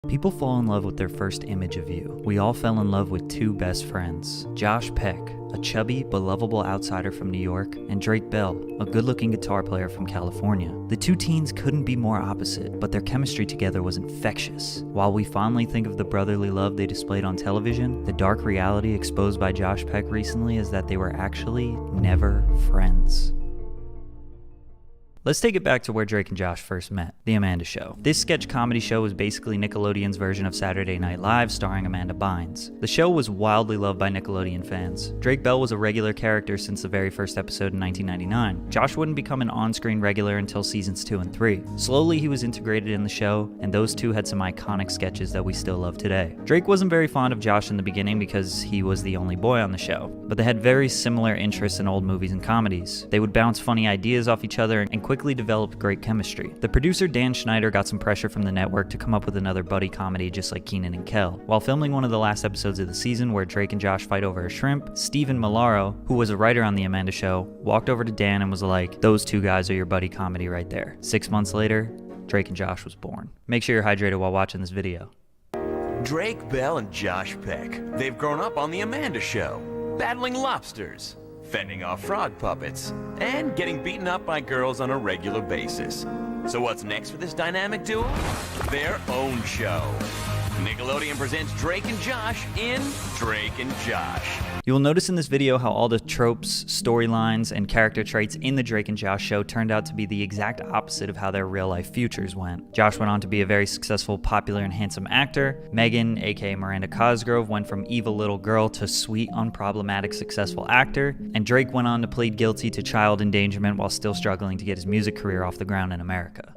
People fall in love with their first image of you. We all fell in love with two best friends, Josh Peck, a chubby but lovable outsider from New York, and Drake Bell, a good-looking guitar player from California. The two teens couldn't be more opposite, but their chemistry together was infectious. While we fondly think of the brotherly love they displayed on television, the dark reality exposed by Josh Peck recently is that they were actually never friends. Let's take it back to where Drake and Josh first met, The Amanda Show. This sketch comedy show was basically Nickelodeon's version of Saturday Night Live starring Amanda Bynes. The show was wildly loved by Nickelodeon fans. Drake Bell was a regular character since the very first episode in 1999. Josh wouldn't become an on-screen regular until seasons 2 and 3. Slowly he was integrated in the show, and those two had some iconic sketches that we still love today. Drake wasn't very fond of Josh in the beginning because he was the only boy on the show, but they had very similar interests in old movies and comedies. They would bounce funny ideas off each other and quickly developed great chemistry. The producer Dan Schneider got some pressure from the network to come up with another buddy comedy just like Kenan and Kel. While filming one of the last episodes of the season where Drake and Josh fight over a shrimp, Stephen Malaro, who was a writer on The Amanda Show, walked over to Dan and was like, "Those two guys are your buddy comedy right there." 6 months later, Drake and Josh was born. Make sure you're hydrated while watching this video. Drake Bell and Josh Peck. They've grown up on The Amanda Show, battling lobsters, fending off frog puppets, and getting beaten up by girls on a regular basis. So what's next for this dynamic duo? Their own show. Nickelodeon presents Drake and Josh in Drake and Josh. You will notice in this video how all the tropes, storylines, and character traits in the Drake and Josh show turned out to be the exact opposite of how their real-life futures went. Josh went on to be a very successful, popular, and handsome actor. Megan, aka Miranda Cosgrove, went from evil little girl to sweet, unproblematic, successful actor. And Drake went on to plead guilty to child endangerment while still struggling to get his music career off the ground in America.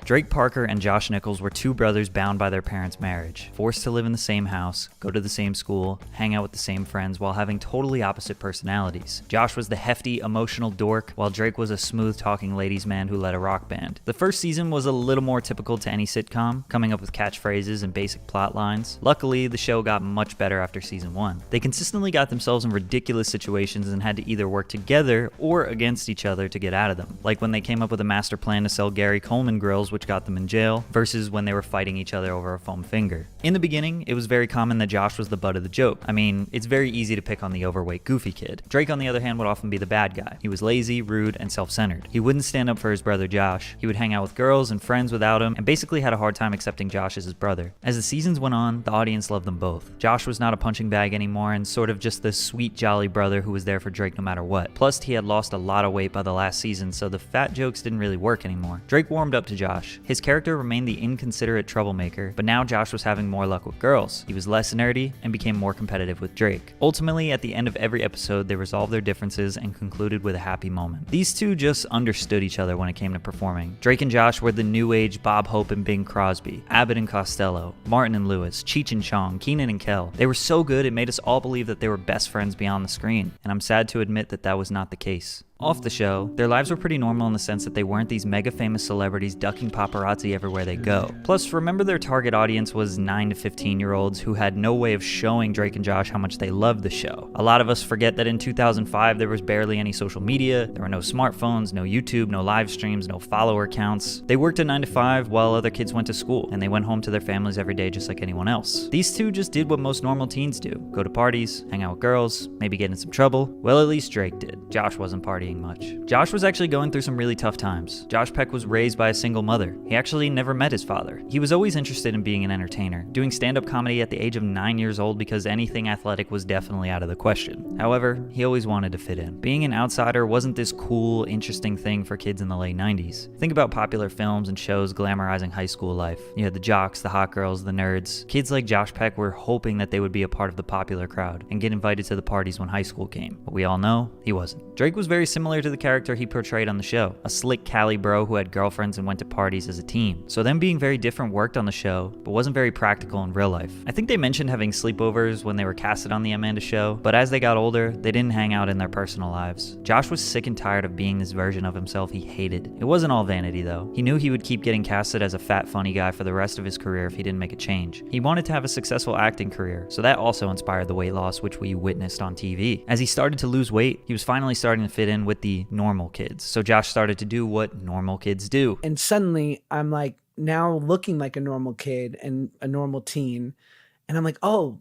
Drake Parker and Josh Nichols were two brothers bound by their parents' marriage, forced to live in the same house, go to the same school, hang out with the same friends while having totally opposite personalities. Josh was the hefty, emotional dork, while Drake was a smooth-talking ladies' man who led a rock band. The first season was a little more typical to any sitcom, coming up with catchphrases and basic plot lines. Luckily, the show got much better after season 1. They consistently got themselves in ridiculous situations and had to either work together or against each other to get out of them, like when they came up with a master plan to sell Gary Coleman grills, which got them in jail, versus when they were fighting each other over a foam finger. In the beginning, it was very common that Josh was the butt of the joke. I mean, it's very easy to pick on the overweight, goofy kid. Drake, on the other hand, would often be the bad guy. He was lazy, rude, and self-centered. He wouldn't stand up for his brother Josh. He would hang out with girls and friends without him, and basically had a hard time accepting Josh as his brother. As the seasons went on, the audience loved them both. Josh was not a punching bag anymore and sort of just the sweet, jolly brother who was there for Drake no matter what. Plus, he had lost a lot of weight by the last season, so the fat jokes didn't really work anymore. Drake warmed up to Josh. His character remained the inconsiderate troublemaker, but now Josh was having more luck with girls. He was less nerdy and became more competitive with Drake. Ultimately, at the end of every episode, they resolved their differences and concluded with a happy moment. These two just understood each other when it came to performing. Drake and Josh were the new age Bob Hope and Bing Crosby, Abbott and Costello, Martin and Lewis, Cheech and Chong, Kenan and Kel. They were so good it made us all believe that they were best friends beyond the screen, and I'm sad to admit that that was not the case. Off the show, their lives were pretty normal in the sense that they weren't these mega famous celebrities ducking paparazzi everywhere they go. Plus, remember their target audience was 9 to 15-year-olds who had no way of showing Drake and Josh how much they loved the show. A lot of us forget that in 2005 there was barely any social media, there were no smartphones, no YouTube, no live streams, no follower counts. They worked a 9 to 5 while other kids went to school, and they went home to their families every day just like anyone else. These two just did what most normal teens do. Go to parties, hang out with girls, maybe get in some trouble. Well, at least Drake did. Josh wasn't partying much. Josh was actually going through some really tough times. Josh Peck was raised by a single mother. He actually never met his father. He was always interested in being an entertainer, doing stand-up comedy at the age of 9 years old because anything athletic was definitely out of the question. However, he always wanted to fit in. Being an outsider wasn't this cool, interesting thing for kids in the late 90s. Think about popular films and shows glamorizing high school life. You had the jocks, the hot girls, the nerds. Kids like Josh Peck were hoping that they would be a part of the popular crowd and get invited to the parties when high school came. But we all know he wasn't. Drake was very similar to the character he portrayed on the show, a slick Cali bro who had girlfriends and went to parties as a teen. So them being very different worked on the show, but wasn't very practical in real life. I think they mentioned having sleepovers when they were casted on The Amanda Show, but as they got older, they didn't hang out in their personal lives. Josh was sick and tired of being this version of himself he hated. It wasn't all vanity though. He knew he would keep getting casted as a fat, funny guy for the rest of his career if he didn't make a change. He wanted to have a successful acting career, so that also inspired the weight loss which we witnessed on TV. As he started to lose weight, he was finally starting to fit in with the normal kids. So Josh started to do what normal kids do. And suddenly I'm like now looking like a normal kid and a normal teen. And I'm like, oh,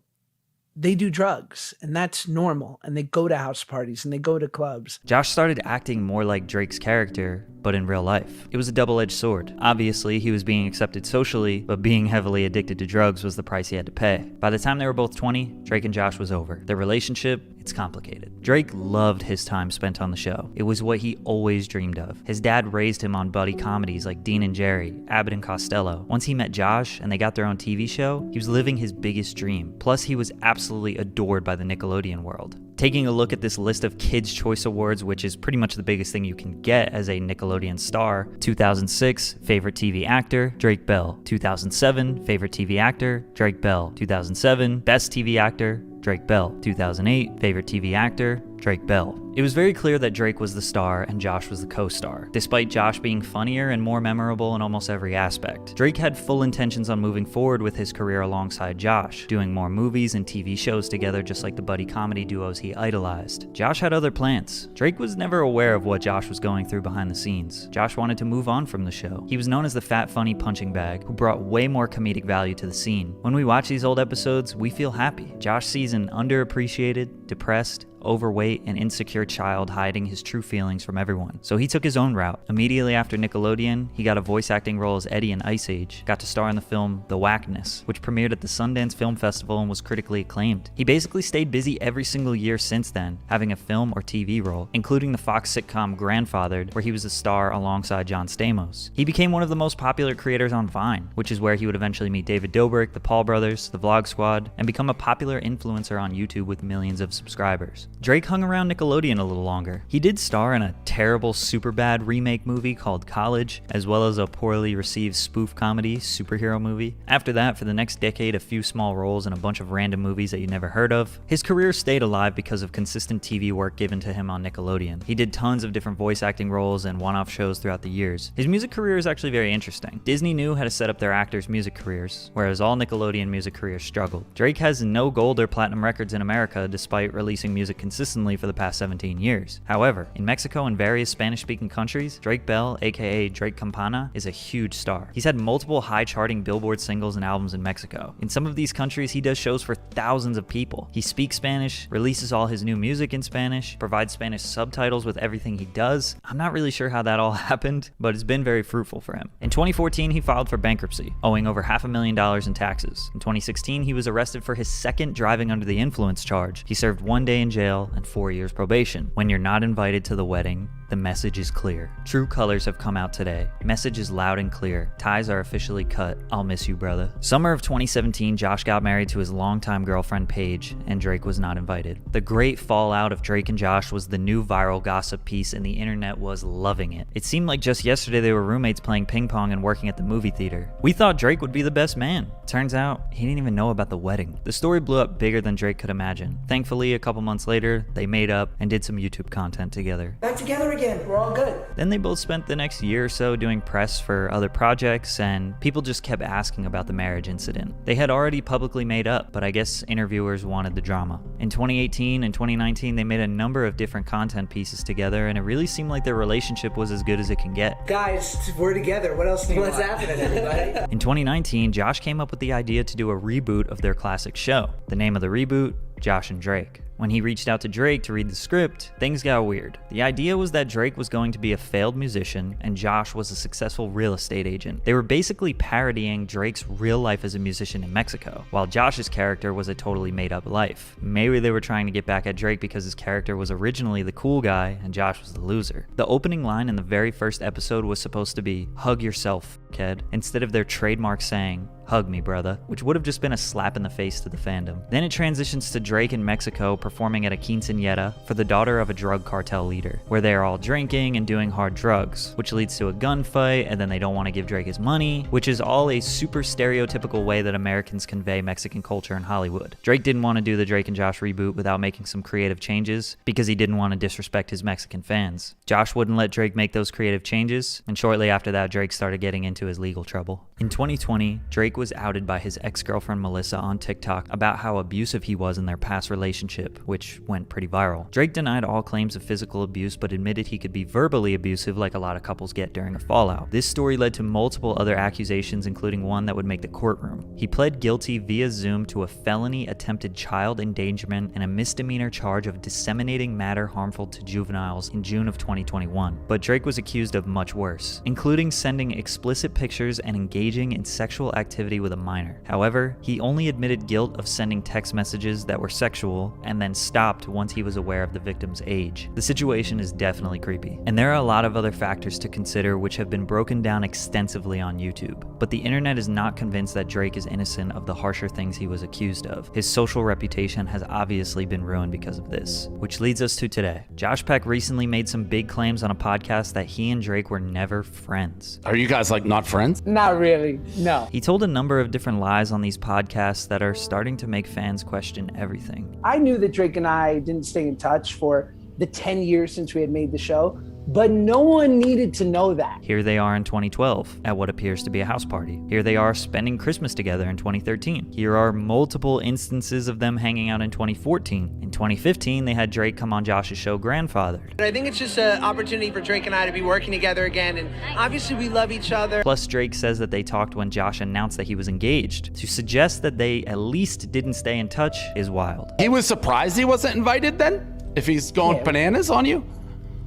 they do drugs and that's normal. And they go to house parties and they go to clubs. Josh started acting more like Drake's character, but in real life. It was a double-edged sword. Obviously, he was being accepted socially, but being heavily addicted to drugs was the price he had to pay. By the time they were both 20, Drake and Josh was over. Their relationship, it's complicated. Drake loved his time spent on the show. It was what he always dreamed of. His dad raised him on buddy comedies like Dean and Jerry, Abbott and Costello. Once he met Josh and they got their own TV show, he was living his biggest dream. Plus, he was absolutely adored by the Nickelodeon world. Taking a look at this list of Kids' Choice Awards, which is pretty much the biggest thing you can get as a Nickelodeon star: 2006, Favorite TV Actor, Drake Bell. 2007, Favorite TV Actor, Drake Bell. 2007, Best TV Actor, Drake Bell. 2008, Favorite TV Actor, Drake Bell. It was very clear that Drake was the star and Josh was the co-star, despite Josh being funnier and more memorable in almost every aspect. Drake had full intentions on moving forward with his career alongside Josh, doing more movies and TV shows together just like the buddy comedy duos he idolized. Josh had other plans. Drake was never aware of what Josh was going through behind the scenes. Josh wanted to move on from the show. He was known as the fat, funny punching bag who brought way more comedic value to the scene. When we watch these old episodes, we feel happy. Josh sees an underappreciated, depressed, overweight, and insecure child hiding his true feelings from everyone. So he took his own route. Immediately after Nickelodeon, he got a voice acting role as Eddie in Ice Age, got to star in the film The Whackness, which premiered at the Sundance Film Festival and was critically acclaimed. He basically stayed busy every single year since then, having a film or TV role, including the Fox sitcom Grandfathered, where he was a star alongside John Stamos. He became one of the most popular creators on Vine, which is where he would eventually meet David Dobrik, the Paul brothers, the Vlog Squad, and become a popular influencer on YouTube with millions of subscribers. Drake hung around Nickelodeon a little longer. He did star in a terrible Superbad remake movie called College, as well as a poorly received spoof comedy superhero movie. After that, for the next decade, a few small roles in a bunch of random movies that you never heard of. His career stayed alive because of consistent TV work given to him on Nickelodeon. He did tons of different voice acting roles and one-off shows throughout the years. His music career is actually very interesting. Disney knew how to set up their actors' music careers, whereas all Nickelodeon music careers struggled. Drake has no gold or platinum records in America despite releasing music consistently for the past 17 years. However, in Mexico and various Spanish-speaking countries, Drake Bell, aka Drake Campana, is a huge star. He's had multiple high-charting Billboard singles and albums in Mexico. In some of these countries, he does shows for thousands of people. He speaks Spanish, releases all his new music in Spanish, provides Spanish subtitles with everything he does. I'm not really sure how that all happened, but it's been very fruitful for him. In 2014, he filed for bankruptcy, owing over $500,000 in taxes. In 2016, he was arrested for his second driving under the influence charge. He served 1 day in jail and 4 years probation. When you're not invited to the wedding, the message is clear. True colors have come out today. Message is loud and clear. Ties are officially cut. I'll miss you, brother. Summer of 2017, Josh got married to his longtime girlfriend Paige, and Drake was not invited. The great fallout of Drake and Josh was the new viral gossip piece, and the internet was loving it. It seemed like just yesterday they were roommates playing ping pong and working at the movie theater. We thought Drake would be the best man. Turns out, he didn't even know about the wedding. The story blew up bigger than Drake could imagine. Thankfully, a couple months later, they made up and did some YouTube content together. Back together again. We're all good. Then they both spent the next year or so doing press for other projects, and people just kept asking about the marriage incident. They had already publicly made up, but I guess interviewers wanted the drama. In 2018 and 2019, they made a number of different content pieces together, and it really seemed like their relationship was as good as it can get. Guys, we're together. What else do you want? What's happening, everybody? In 2019, Josh came up with the idea to do a reboot of their classic show. The name of the reboot, Josh and Drake. When he reached out to Drake to read the script, things got weird. The idea was that Drake was going to be a failed musician and Josh was a successful real estate agent. They were basically parodying Drake's real life as a musician in Mexico, while Josh's character was a totally made-up life. Maybe they were trying to get back at Drake because his character was originally the cool guy and Josh was the loser. The opening line in the very first episode was supposed to be, "Hug yourself, kid," instead of their trademark saying, "Hug me, brother," which would have just been a slap in the face to the fandom. Then it transitions to Drake in Mexico performing at a quinceañera for the daughter of a drug cartel leader, where they are all drinking and doing hard drugs, which leads to a gunfight, and then they don't want to give Drake his money, which is all a super stereotypical way that Americans convey Mexican culture in Hollywood. Drake didn't want to do the Drake and Josh reboot without making some creative changes because he didn't want to disrespect his Mexican fans. Josh wouldn't let Drake make those creative changes, and shortly after that, Drake started getting into his legal trouble. In 2020, Drake was outed by his ex-girlfriend Melissa on TikTok about how abusive he was in their past relationship, which went pretty viral. Drake denied all claims of physical abuse, but admitted he could be verbally abusive like a lot of couples get during a fallout. This story led to multiple other accusations, including one that would make the courtroom. He pled guilty via Zoom to a felony attempted child endangerment and a misdemeanor charge of disseminating matter harmful to juveniles in June of 2021. But Drake was accused of much worse, including sending explicit pictures and engaging in sexual activity with a minor. However, he only admitted guilt of sending text messages that were sexual and then stopped once he was aware of the victim's age. The situation is definitely creepy, and there are a lot of other factors to consider which have been broken down extensively on YouTube. But the internet is not convinced that Drake is innocent of the harsher things he was accused of. His social reputation has obviously been ruined because of this. Which leads us to today. Josh Peck recently made some big claims on a podcast that he and Drake were never friends. Are you guys like not friends? Not really, no. He told a number of different lies on these podcasts that are starting to make fans question everything. I knew that Drake and I didn't stay in touch for the 10 years since we had made the show, but no one needed to know that. Here they are in 2012 at what appears to be a house party. Here they are spending Christmas together in 2013. Here are multiple instances of them hanging out in 2014. In 2015, they had Drake come on Josh's show Grandfathered. I think it's just an opportunity for Drake and I to be working together again, and obviously we love each other. Plus, Drake says that they talked when Josh announced that he was engaged. To suggest that they at least didn't stay in touch is wild. He was surprised he wasn't invited then? If he's going bananas on you?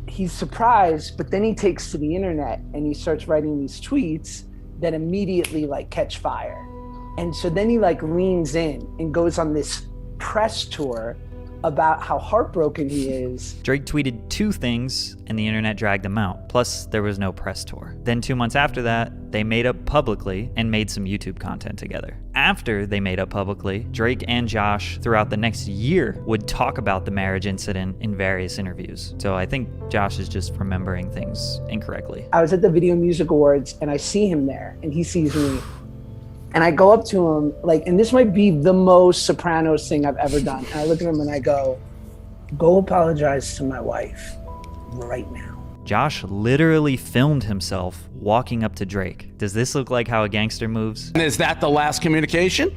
He's surprised, but then he takes to the internet and he starts writing these tweets that immediately catch fire. And so then he leans in and goes on this press tour about how heartbroken he is. Drake tweeted 2 things and the internet dragged him out. Plus, there was no press tour. Then 2 months after that, they made up publicly and made some YouTube content together. After they made up publicly, Drake and Josh throughout the next year would talk about the marriage incident in various interviews. So I think Josh is just remembering things incorrectly. I was at the Video Music Awards and I see him there and he sees me. And I go up to him, and this might be the most Sopranos thing I've ever done. And I look at him and I go apologize to my wife right now. Josh literally filmed himself walking up to Drake. Does this look like how a gangster moves? And is that the last communication?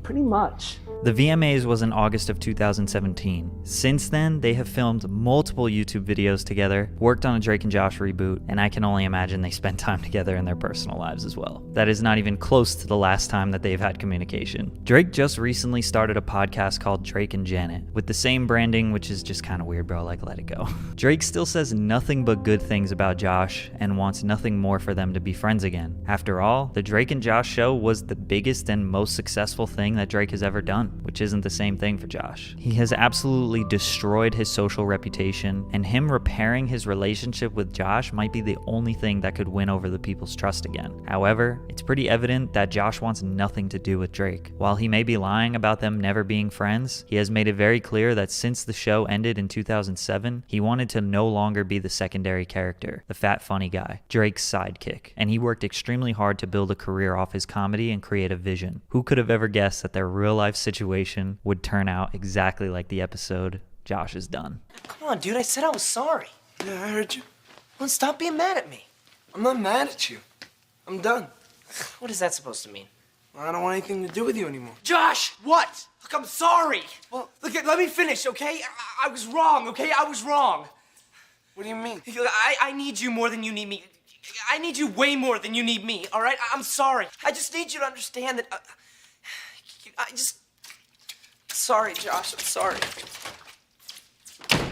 Pretty much. The VMAs was in August of 2017. Since then, they have filmed multiple YouTube videos together, worked on a Drake and Josh reboot, and I can only imagine they spent time together in their personal lives as well. That is not even close to the last time that they've had communication. Drake just recently started a podcast called Drake and Janet, with the same branding, which is just kind of weird, bro, let it go. Drake still says nothing but good things about Josh and wants nothing more for them to be friends again. After all, the Drake and Josh show was the biggest and most successful thing that Drake has ever done, which isn't the same thing for Josh. He has absolutely destroyed his social reputation, and him repairing his relationship with Josh might be the only thing that could win over the people's trust again. However, it's pretty evident that Josh wants nothing to do with Drake. While he may be lying about them never being friends, he has made it very clear that since the show ended in 2007, he wanted to no longer be the secondary character, the fat funny guy, Drake's sidekick, and he worked extremely hard to build a career off his comedy and creative vision. Who could have ever guessed that their real life situation would turn out exactly like the episode Josh has done? Come on, dude, I said I was sorry. Yeah, I heard you. Well, stop being mad at me. I'm not mad at you. I'm done. What is that supposed to mean? I don't want anything to do with you anymore. Josh, what? Look, I'm sorry. Well, Look, let me finish, okay? I was wrong, okay? I was wrong. what do you mean? Look, I need you more than you need me. I need you way more than you need me, all right? I'm sorry. I just need you to understand that... Sorry, Josh, I'm sorry.